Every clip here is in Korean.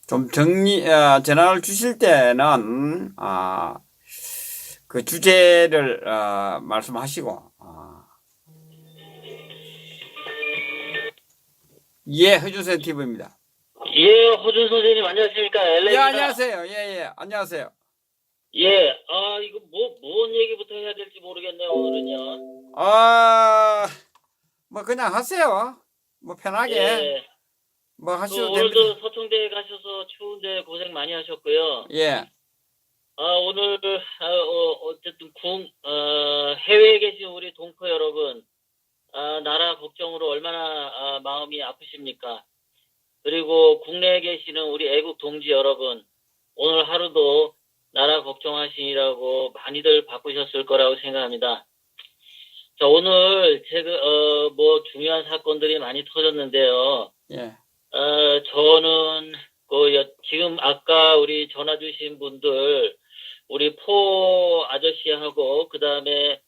좀 전화를 주실 때는, 그 주제를, 말씀하시고, 예, 허준선 TV입니다. 예, 호준 선생님 안녕하십니까? 예, 엘레입니다. 안녕하세요. 예, 예, 안녕하세요. 예, 이거 뭔 얘기부터 해야 될지 모르겠네요, 오늘은요. 아, 뭐, 그냥 하세요. 뭐, 편하게, 예, 뭐, 그 하셔도 됩니다. 오늘도 서청대에 가셔서 추운데 고생 많이 하셨고요. 예, 오늘, 어쨌든 해외에 계신 우리 동포 여러분, 나라 걱정으로 얼마나 마음이 아프십니까? 그리고 국내에 계시는 우리 애국 동지 여러분, 오늘 하루도 나라 걱정하시느라고 많이들 바쁘셨을 거라고 생각합니다. 자, 오늘 제가, 중요한 사건들이 많이 터졌는데요. 예, 저는, 지금 아까 우리 전화 주신 분들, 우리 포 아저씨하고, 그 다음에,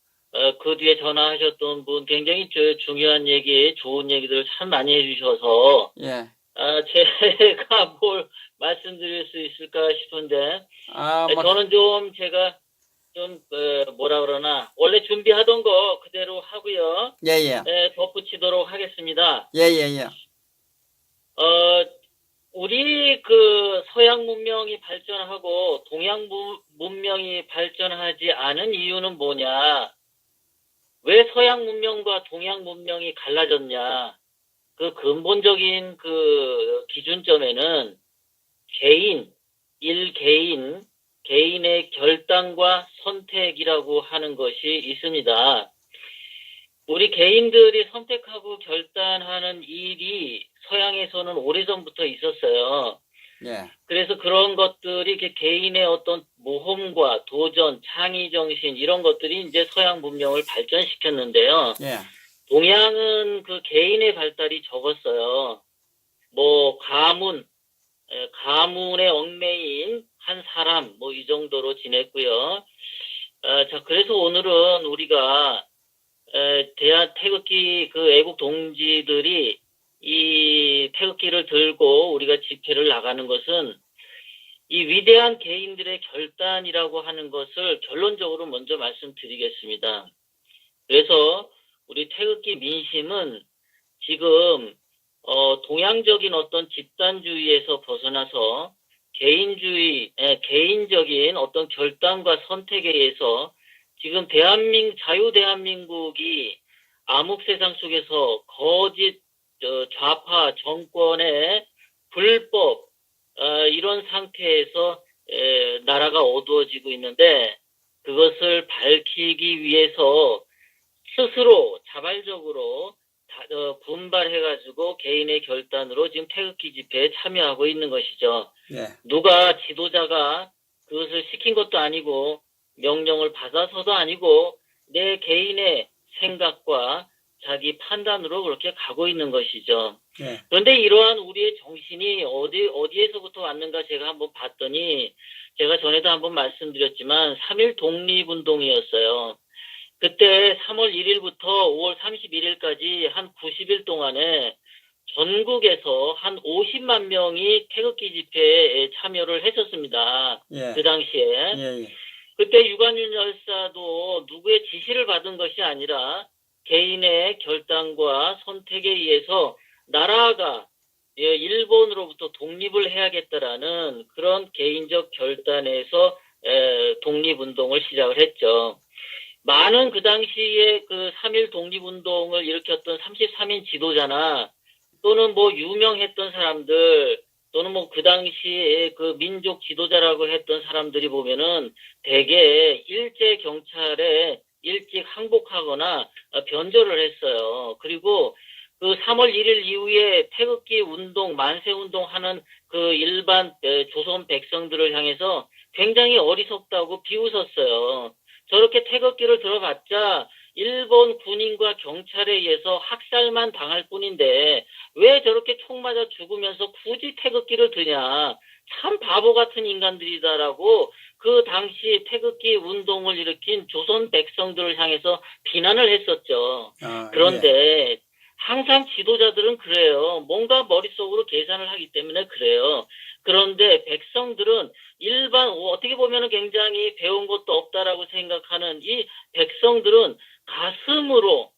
그 뒤에 전화하셨던 분 굉장히 중요한 얘기, 좋은 얘기들 참 많이 해주셔서, 예. 제가 뭘 말씀드릴 수 있을까 싶은데, 뭐, 저는 제가 뭐라 그러나, 원래 준비하던 거 그대로 하고요. 예, 예, 덧붙이도록 하겠습니다. 예, 예, 예. 우리 그 서양 문명이 발전하고 동양 문명이 발전하지 않은 이유는 뭐냐? 왜 서양 문명과 동양 문명이 갈라졌냐? 그 근본적인 그 기준점에는 개인의 결단과 선택이라고 하는 것이 있습니다. 우리 개인들이 선택하고 결단하는 일이 서양에서는 오래전부터 있었어요. 예, 그래서 그런 것들이 이렇게 개인의 어떤 모험과 도전, 창의 정신 이런 것들이 이제 서양 문명을 발전시켰는데요. 예, 동양은 그 개인의 발달이 적었어요. 뭐 가문의 얽매인 한 사람 뭐 이 정도로 지냈고요. 자, 그래서 오늘은 우리가 태극기 그 애국 동지들이 이 태극기를 들고 우리가 집회를 나가는 것은 이 위대한 개인들의 결단이라고 하는 것을 결론적으로 먼저 말씀드리겠습니다. 그래서 우리 태극기 민심은 지금 동양적인 어떤 집단주의에서 벗어나서 개인적인 어떤 결단과 선택에 의해서 지금 자유 대한민국이 암흑세상 속에서 거짓 좌파 정권의 불법 이런 상태에서 나라가 어두워지고 있는데 그것을 밝히기 위해서 스스로 자발적으로 분발해가지고 개인의 결단으로 지금 태극기 집회에 참여하고 있는 것이죠. 예, 누가 지도자가 그것을 시킨 것도 아니고 명령을 받아서도 아니고 내 개인의 생각과 자기 판단으로 그렇게 가고 있는 것이죠. 예, 그런데 이러한 우리의 정신이 어디에서부터 왔는가 제가 한번 봤더니 제가 전에도 한번 말씀드렸지만 3.1 독립운동이었어요. 그때 3월 1일부터 5월 31일까지 한 90일 동안에 전국에서 한 50만 명이 태극기 집회에 참여를 했었습니다. 예, 그 당시에. 예, 예. 그때 유관윤 열사도 누구의 지시를 받은 것이 아니라 개인의 결단과 선택에 의해서 나라가 일본으로부터 독립을 해야겠다라는 그런 개인적 결단에서 독립운동을 시작을 했죠. 많은 그 당시에 그 3.1 독립운동을 일으켰던 33인 지도자나 또는 뭐 유명했던 사람들 또는 뭐 그 당시에 그 민족 지도자라고 했던 사람들이 보면은 대개 일제 경찰에 일찍 항복하거나 변절을 했어요. 그리고 그 3월 1일 이후에 태극기 운동, 만세 운동 하는 그 일반 조선 백성들을 향해서 굉장히 어리석다고 비웃었어요. 저렇게 태극기를 들어봤자 일본 군인과 경찰에 의해서 학살만 당할 뿐인데 왜 저렇게 총 맞아 죽으면서 굳이 태극기를 드냐. 참 바보 같은 인간들이다라고 그 당시 태극기 운동을 일으킨 조선 백성들을 향해서 비난을 했었죠. 예, 그런데 항상 지도자들은 그래요. 뭔가 머릿속으로 계산을 하기 때문에 그래요. 그런데 백성들은 어떻게 보면은 굉장히 배운 것도 없다라고 생각하는 이 백성들은 가슴으로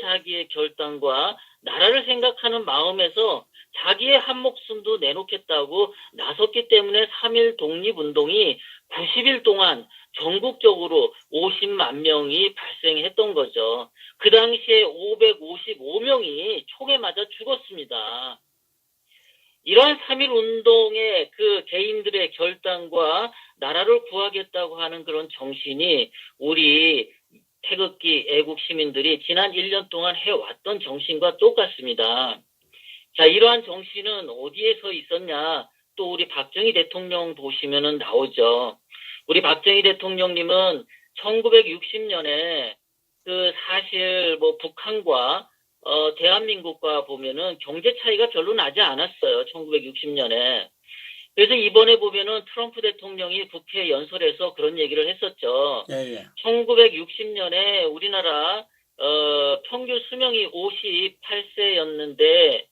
자기의 결단과 나라를 생각하는 마음에서 자기의 한 목숨도 내놓겠다고 나섰기 때문에 3.1 독립운동이 90일 동안 전국적으로 50만 명이 발생했던 거죠. 그 당시에 555명이 총에 맞아 죽었습니다. 이러한 3.1 운동의 그 개인들의 결단과 나라를 구하겠다고 하는 그런 정신이 우리 태극기 애국 시민들이 지난 1년 동안 해왔던 정신과 똑같습니다. 자, 이러한 정신은 어디에서 있었냐? 또 우리 박정희 대통령 보시면은 나오죠. 우리 박정희 대통령님은 1960년에 사실 북한과 대한민국과 보면은 경제 차이가 별로 나지 않았어요. 1960년에. 그래서 이번에 보면은 트럼프 대통령이 국회 연설에서 그런 얘기를 했었죠. 예, 예. 1960년에 우리나라 평균 수명이 58세였는데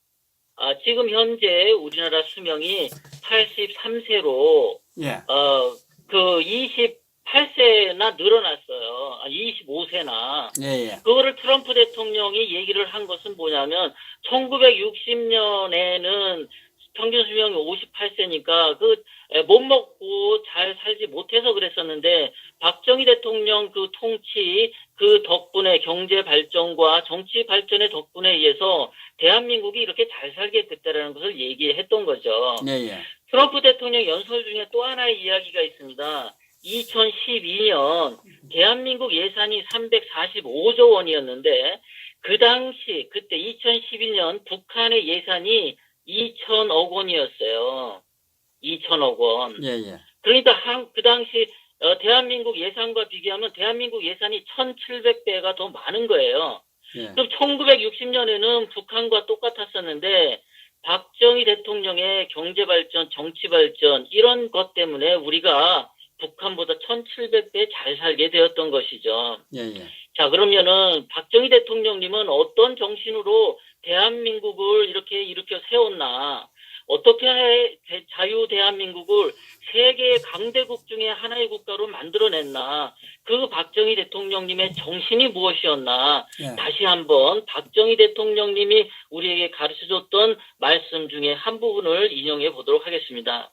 지금 현재 우리나라 수명이 83세로 예. 28세나 늘어났어요. 25세나. 예, 예. 그거를 트럼프 대통령이 얘기를 한 것은 뭐냐면 1960년에는 평균 수명이 58세니까 못 먹고 잘 살지 못해서 그랬었는데 박정희 대통령 그 통치 그 덕분에 경제 발전과 정치 발전의 덕분에 의해서 대한민국이 이렇게 잘 살게 됐다라는 것을 얘기했던 거죠. 예, 예. 트럼프 대통령 연설 중에 또 하나의 이야기가 있습니다. 2012년 대한민국 예산이 345조 원이었는데 그때 2012년 북한의 예산이 2천억 원이었어요. 2천억 원. 예, 예. 그러니까 그 당시 대한민국 예산과 비교하면 대한민국 예산이 1,700배가 더 많은 거예요. 예. 그럼 1960년에는 북한과 똑같았었는데 박정희 대통령의 경제 발전, 정치 발전 이런 것 때문에 우리가 북한보다 1,700배 잘 살게 되었던 것이죠. 예, 예. 자, 그러면은 박정희 대통령님은 어떤 정신으로 대한민국을 이렇게 일으켜 세웠나? 어떻게 자유 대한민국을 세계의 강대국 중에 하나의 국가로 만들어냈나? 그 박정희 대통령님의 정신이 무엇이었나? 예. 다시 한번 박정희 대통령님이 우리에게 가르쳐줬던 말씀 중에 한 부분을 인용해 보도록 하겠습니다.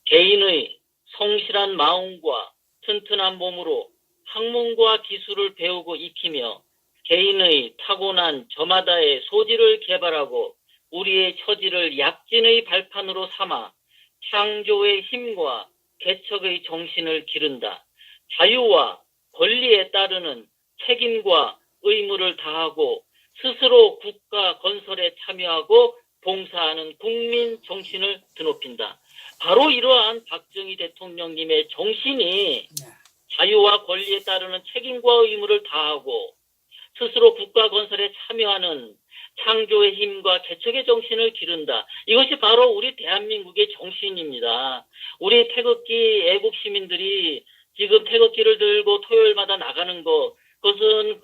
개인의 성실한 마음과 튼튼한 몸으로 학문과 기술을 배우고 익히며 개인의 타고난 저마다의 소질을 개발하고 우리의 처지를 약진의 발판으로 삼아 창조의 힘과 개척의 정신을 기른다. 자유와 권리에 따르는 책임과 의무를 다하고 스스로 국가 건설에 참여하고 봉사하는 국민 정신을 드높인다. 바로 이러한 박정희 대통령님의 정신이 자유와 권리에 따르는 책임과 의무를 다하고 스스로 국가 건설에 참여하는 창조의 힘과 개척의 정신을 기른다. 이것이 바로 우리 대한민국의 정신입니다. 우리 태극기 애국 시민들이 지금 태극기를 들고 토요일마다 나가는 그것은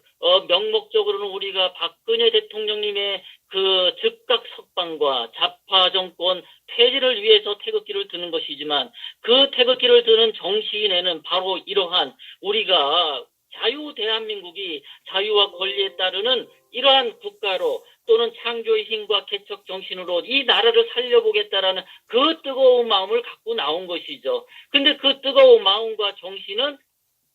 명목적으로는 우리가 박근혜 대통령님의 그 즉각 석방과 좌파 정권 폐지를 위해서 태극기를 드는 것이지만 그 태극기를 드는 정신에는 바로 이러한 우리가 자유 대한민국이 자유와 권리에 따르는 이러한 국가로 또는 창조의 힘과 개척 정신으로 이 나라를 살려보겠다라는 그 뜨거운 마음을 갖고 나온 것이죠. 근데 그 뜨거운 마음과 정신은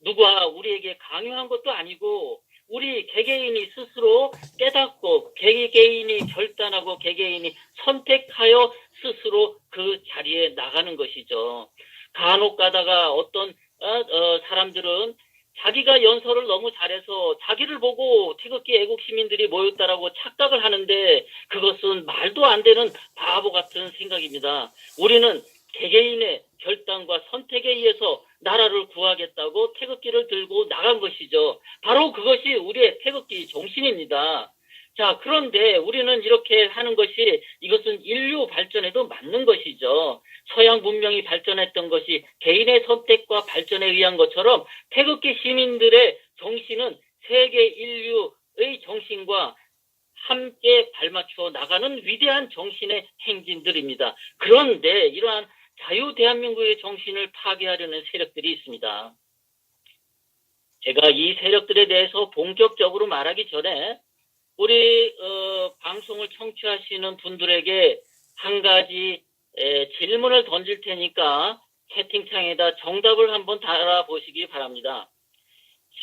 누가 우리에게 강요한 것도 아니고 우리 개개인이 스스로 깨닫고 개개인이 결단하고 개개인이 선택하여 스스로 그 자리에 나가는 것이죠. 간혹 가다가 어떤 사람들은 자기가 연설을 너무 잘해서 자기를 보고 태극기 애국 시민들이 모였다라고 착각을 하는데 그것은 말도 안 되는 바보 같은 생각입니다. 우리는 개개인의 결단과 선택에 의해서 나라를 구하겠다고 태극기를 들고 나간 것이죠. 바로 그것이 우리의 태극기 정신입니다. 자, 그런데 우리는 이렇게 하는 것이 이것은 인류 발전에도 맞는 것이죠. 서양 문명이 발전했던 것이 개인의 선택과 발전에 의한 것처럼 태극기 시민들의 정신은 세계 인류의 정신과 함께 발맞춰 나가는 위대한 정신의 행진들입니다. 그런데 이러한 자유 대한민국의 정신을 파괴하려는 세력들이 있습니다. 제가 이 세력들에 대해서 본격적으로 말하기 전에 우리 방송을 청취하시는 분들에게 한 가지 질문을 던질 테니까 채팅창에다 정답을 한번 달아보시기 바랍니다.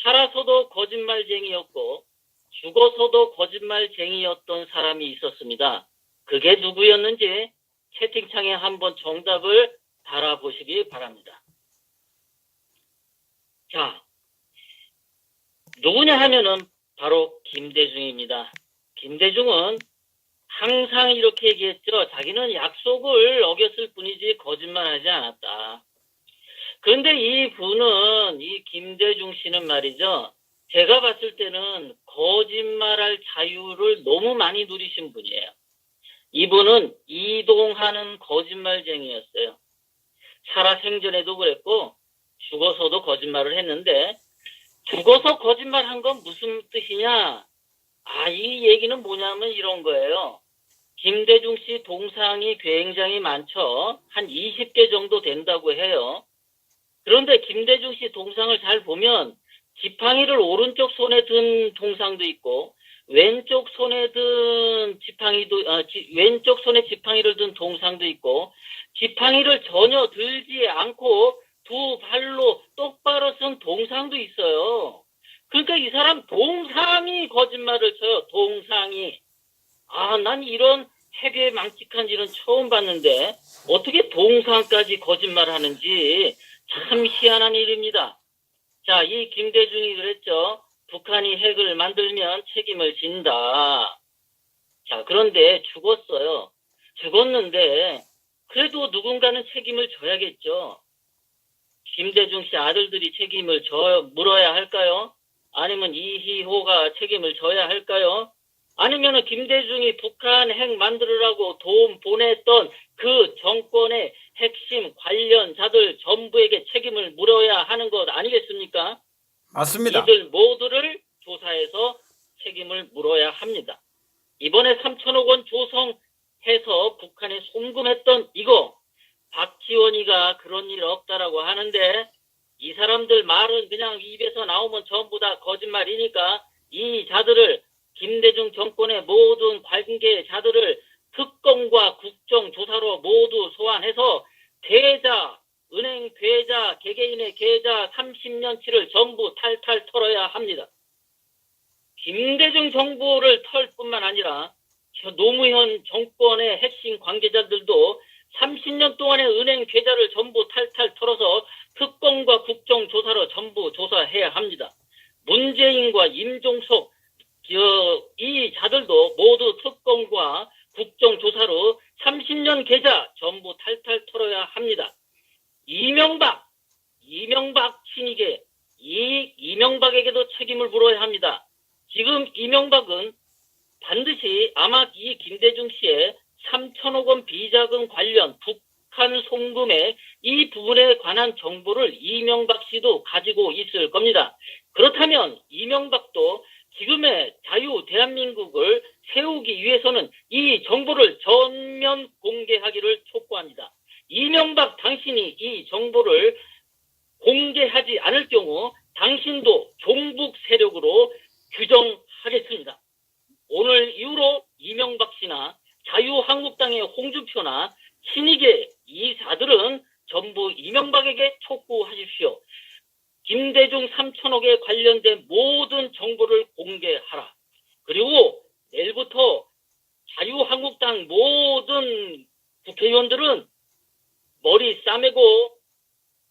살아서도 거짓말쟁이였고 죽어서도 거짓말쟁이였던 사람이 있었습니다. 그게 누구였는지 채팅창에 한번 정답을 달아보시기 바랍니다. 자, 누구냐 하면은 바로 김대중입니다. 김대중은 항상 이렇게 얘기했죠. 자기는 약속을 어겼을 뿐이지 거짓말하지 않았다. 그런데 이 김대중 씨는 말이죠. 제가 봤을 때는 거짓말할 자유를 너무 많이 누리신 분이에요. 이분은 이동하는 거짓말쟁이였어요. 살아생전에도 그랬고 죽어서도 거짓말을 했는데 죽어서 거짓말한 건 무슨 뜻이냐? 이 얘기는 뭐냐면 이런 거예요. 김대중 씨 동상이 굉장히 많죠. 한 20개 정도 된다고 해요. 그런데 김대중 씨 동상을 잘 보면 지팡이를 오른쪽 손에 든 동상도 있고 왼쪽 손에 지팡이를 든 동상도 있고 지팡이를 전혀 들지 않고 두 발로 똑바로 쓴 동상도 있어요. 그러니까 이 사람 동상이 거짓말을 쳐요. 동상이. 난 이런 해괴 망측한 일은 처음 봤는데 어떻게 동상까지 거짓말하는지 참 희한한 일입니다. 자, 이 김대중이 그랬죠. 북한이 핵을 만들면 책임을 진다. 자, 그런데 죽었어요. 죽었는데 그래도 누군가는 책임을 져야겠죠. 김대중 씨 아들들이 책임을 물어야 할까요? 아니면 이희호가 책임을 져야 할까요? 아니면 김대중이 북한 핵 만들으라고 도움 보냈던 그 정권의 핵심 관련자들 전부에게 책임을 물어야 하는 것 아니겠습니까? 맞습니다. 이들 모두를 조사해서 책임을 물어야 합니다. 이번에 3천억 원 조성해서 북한에 송금했던 이거 박지원이가 그런 일 없다라고 하는데 이 사람들 말은 그냥 입에서 나오면 전부 다 거짓말이니까 이 자들을 김대중 정권의 모든 관계자들을 특검과 국정조사로 모두 소환해서 은행 계좌, 개개인의 계좌 30년치를 전부 탈탈 털어야 합니다. 김대중 정부를 털 뿐만 아니라 노무현 정권의 핵심 관계자들도 30년 동안의 은행 계좌를 전부 탈탈 털어서 특검과 국정조사로 전부 조사해야 합니다. 문재인과 임종석 이 자들도 모두 특검과 국정조사로 30년 계좌 전부 탈탈 털어야 합니다. 이명박 친이계 이명박에게도 책임을 물어야 합니다. 지금 이명박은 반드시 아마 이 김대중 씨의 3천억 원 비자금 관련 북한 송금의 이 부분에 관한 정보를 이명박 씨도 가지고 있을 겁니다. 그렇다면 이명박도 지금의 자유 대한민국을 세우기 위해서는 이 정보를 전면 공개하기를 촉구합니다. 이명박 당신이 이 정보를 공개하지 않을 경우 당신도 종북 세력으로 규정하겠습니다. 오늘 이후로 이명박 씨나 자유한국당의 홍준표나 신익의 이 자들은 전부 이명박에게 촉구하십시오. 김대중 3천억에 관련된 모든 정보를 공개하라. 그리고 내일부터 자유한국당 모든 국회의원들은 머리 싸매고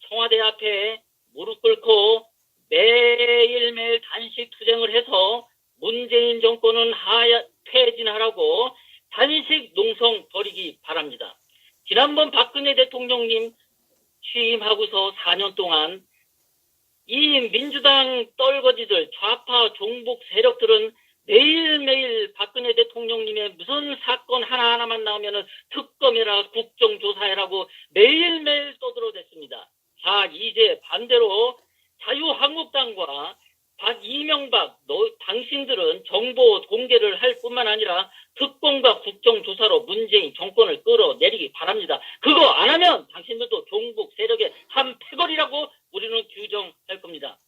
청와대 앞에 무릎 꿇고 매일매일 단식 투쟁을 해서 문재인 정권은 퇴진하라고 단식 농성 벌이기 바랍니다. 지난번 박근혜 대통령님 취임하고서 4년 동안 이 민주당 떨거지들 좌파 종북 세력들은 매일매일 박근혜 대통령님의 무슨 사건 하나하나만 나오면은 특검이라 국정조사해라고 매일매일 떠들어댔습니다. 자, 이제 반대로 자유한국당과 이명박, 당신들은 정보 공개를 할 뿐만 아니라 특검과 국정조사로 문재인 정권을 끌어내리기 바랍니다. 그거 안 하면 당신들도 종북 세력의 한 패거리라고 우리는 규정할 겁니다.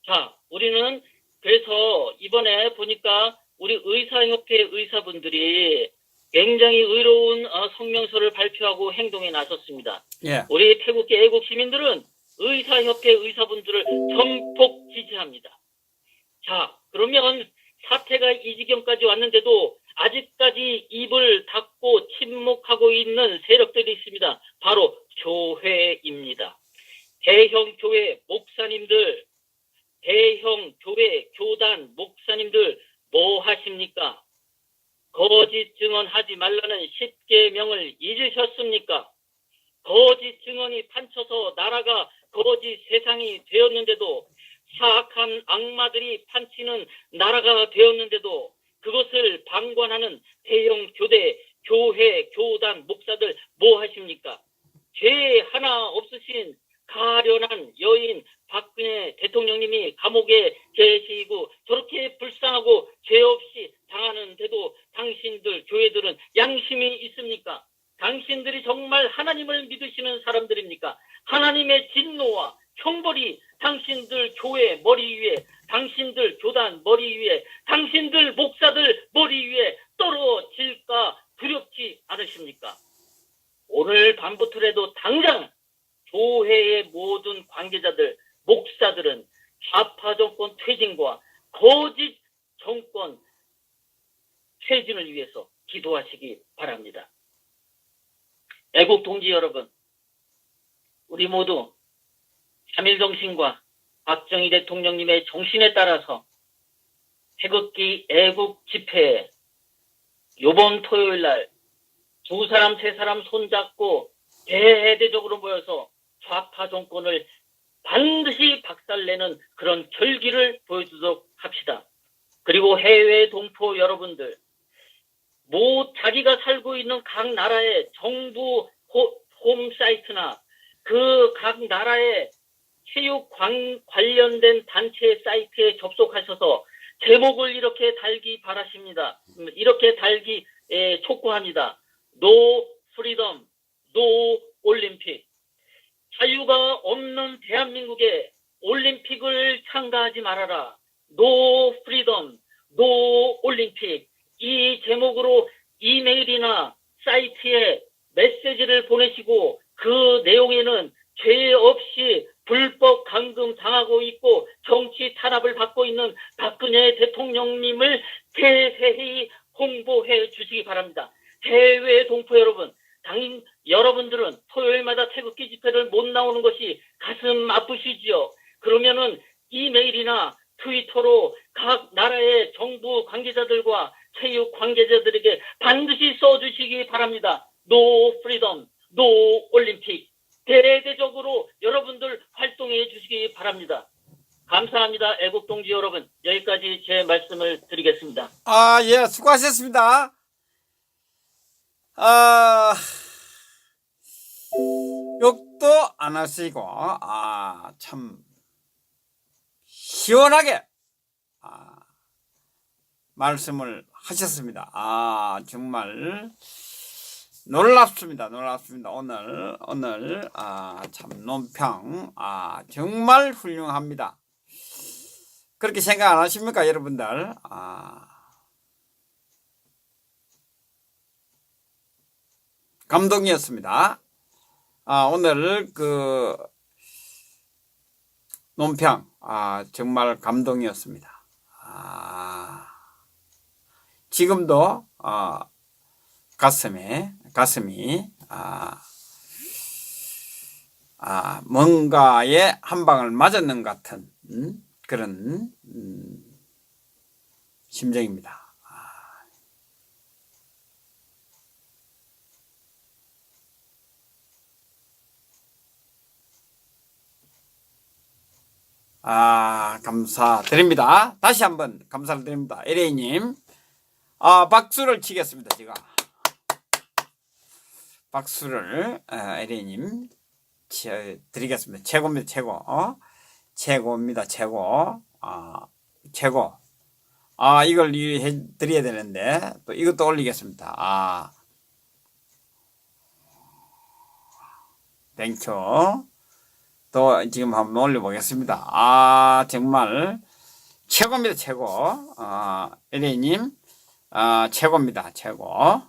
자, 우리는 그래서 이번에 보니까 우리 의사협회 의사분들이 굉장히 의로운 성명서를 발표하고 행동에 나섰습니다. 예. 우리 태국계 애국 시민들은 의사협회 의사분들을 전폭 지지합니다. 자, 그러면 사태가 이 지경까지 왔는데도 아직까지 입을 닫고 침묵하고 있는 세력들이 있습니다. 바로 교회입니다. 대형 교회 목사님들, 대형 교회 교단 목사님들 뭐 하십니까? 거짓 증언하지 말라는 10계명을 잊으셨습니까? 거짓 증언이 판쳐서 나라가 거짓 세상이 되었는데도, 사악한 악마들이 판치는 나라가 되었는데도 그것을 방관하는 대형 교회, 교단, 목사들 뭐 하십니까? 죄 하나 없으신 가련한 여인 박근혜 대통령님이 감옥에 계시고 저렇게 불쌍하고 죄 없이 당하는데도 당신들 교회들은 양심이 있습니까? 당신들이 정말 하나님을 믿으시는 사람들입니까? 하나님의 진노와 형벌이 당신들 교회 머리 위에, 당신들 교단 머리 위에, 당신들 목사들 머리 위에 떨어질까 두렵지 않으십니까? 오늘 밤부터라도 당장 교회의 모든 관계자들, 목사들은 좌파 정권 퇴진과 거짓 정권 퇴진을 위해서 기도하시기 바랍니다. 애국 동지 여러분, 우리 모두 3.1 정신과 박정희 대통령님의 정신에 따라서 태극기 애국 집회에 이번 토요일 날 2사람, 3사람 손잡고 대대적으로 모여서 좌파 정권을 반드시 박살내는 그런 결기를 보여주도록 합시다. 그리고 해외 동포 여러분들, 자기가 살고 있는 각 나라의 정부 홈사이트나 그 각 나라의 체육 관련된 단체 사이트에 접속하셔서 제목을 이렇게 달기 바라십니다. 이렇게 달기 촉구합니다. No freedom, no 올림픽. 자유가 없는 대한민국에 올림픽을 참가하지 말아라. No freedom, no 올림픽. 이 제목으로 이메일이나 사이트에 메시지를 보내시고 그 내용에는 죄 없이 불법 감금 당하고 있고 정치 탄압을 받고 있는 박근혜 대통령님을 세세히 홍보해 주시기 바랍니다. 해외 동포 여러분, 여러분들은 토요일마다 태극기 집회를 못 나오는 것이 가슴 아프시지요. 그러면은 이메일이나 트위터로 각 나라의 정부 관계자들과 체육 관계자들에게 반드시 써주시기 바랍니다. No freedom, no 올림픽. 대대적으로 여러분들 활동해 주시기 바랍니다. 감사합니다. 애국동지 여러분, 여기까지 제 말씀을 드리겠습니다. 예, 수고하셨습니다. 욕도 안 하시고, 참, 시원하게, 말씀을 하셨습니다. 정말, 놀랍습니다. 오늘, 참, 논평, 정말 훌륭합니다. 그렇게 생각 안 하십니까, 여러분들? 감동이었습니다. 오늘 그 논평 정말 감동이었습니다. 지금도 가슴이 뭔가에 한 방을 맞았는 것 같은 그런 심정입니다. 감사드립니다. 다시 한번 감사를 드립니다. LA님, 박수를 치겠습니다. 제가 박수를 LA님 드리겠습니다. 최고입니다. 최고입니다. 최고. 최고. 이걸 해드려야 되는데, 또 이것도 올리겠습니다. 땡큐. 또 지금 한번 올려보겠습니다. 정말 최고입니다, 최고. LA님, 최고입니다, 최고.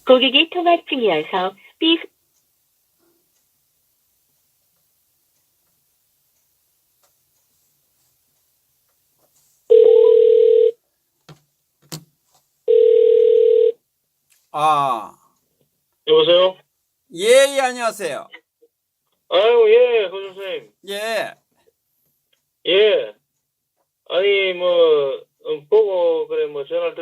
고객이 통화 중이어서 삐. 여보세요? 예, 안녕하세요. 아유, 예, 허 선생님. 예. 예. 아니, 뭐, 보고, 그래, 뭐, 전화를